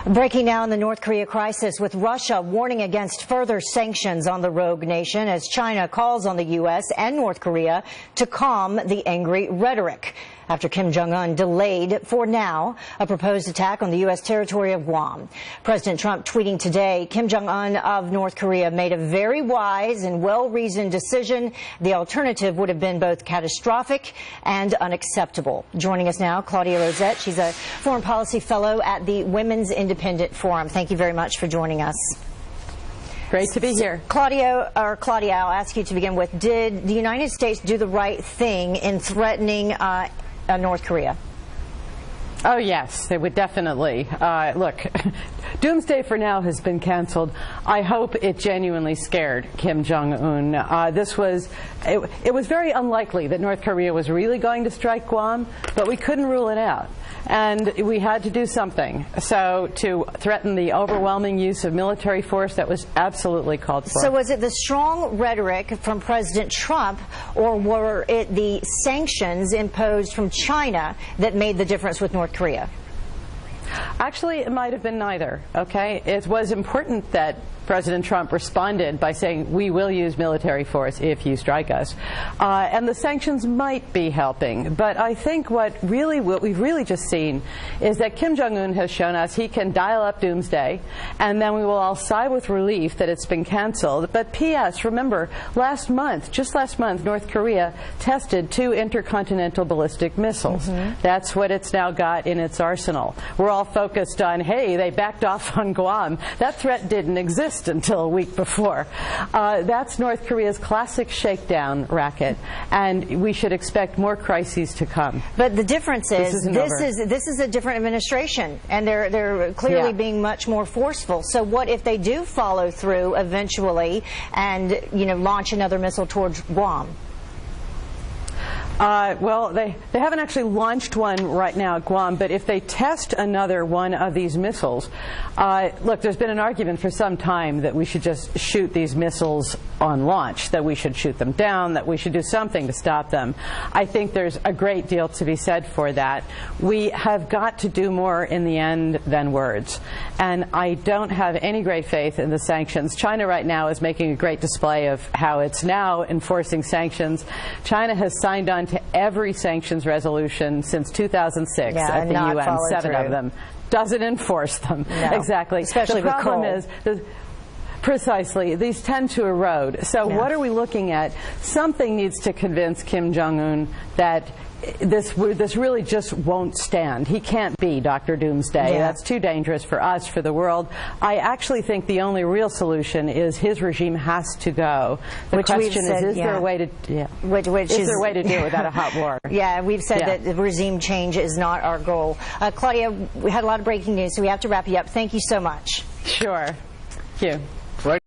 Breaking now in the North Korea crisis, with Russia warning against further sanctions on the rogue nation as China calls on the U.S. and North Korea to calm the angry rhetoric after Kim Jong-un delayed, for now, a proposed attack on the U.S. territory of Guam. President Trump tweeting today, Kim Jong-un of North Korea made a very wise and well-reasoned decision. The alternative would have been both catastrophic and unacceptable. Joining us now, Claudia Rosette. She's a foreign policy fellow at the Women's Independent Forum. Thank you very much for joining us. Great to be here. Claudia, I'll ask you to begin with, did the United States do the right thing in threatening North Korea? Oh, yes, they would definitely. Look, Doomsday for now has been canceled. I hope it genuinely scared Kim Jong-un. It was very unlikely that North Korea was really going to strike Guam, but we couldn't rule it out. And we had to do something. So to threaten the overwhelming use of military force, that was absolutely called for. So was it the strong rhetoric from President Trump, or were it the sanctions imposed from China that made the difference with North Korea? Actually, it might have been neither, okay? It was important that President Trump responded by saying, we will use military force if you strike us. And the sanctions might be helping. But I think what we've really just seen is that Kim Jong-un has shown us he can dial up doomsday, and then we will all sigh with relief that it's been canceled. But P.S., remember, just last month, North Korea tested 2 intercontinental ballistic missiles. That's what it's now got in its arsenal. We're all focused on, hey, they backed off on Guam. That threat didn't exist until a week before. That's North Korea's classic shakedown racket, and we should expect more crises to come. But the difference is this is a different administration, and they're clearly being much more forceful. So what if they do follow through eventually and launch another missile towards Guam? Well, they haven't actually launched one right now at Guam, but if they test another one of these missiles, look, there's been an argument for some time that we should just shoot these missiles on launch, that we should shoot them down, that we should do something to stop them. I think there's a great deal to be said for that. We have got to do more in the end than words, and I don't have any great faith in the sanctions. China right now is making a great display of how it's now enforcing sanctions. China has signed on to every sanctions resolution since 2006 at the UN, 7 of them. Doesn't enforce them. No. Exactly. Especially the problem is, precisely, these tend to erode. So what are we looking at? Something needs to convince Kim Jong-un that this really just won't stand. He can't be Dr. Doomsday. That's too dangerous for us, for the world. I actually think the only real solution is his regime has to go. The question is there a way to is there a way to do it without a hot war? Yeah, we've said that the regime change is not our goal. Claudia, we had a lot of breaking news, so we have to wrap you up. Thank you so much. Sure. Thank you.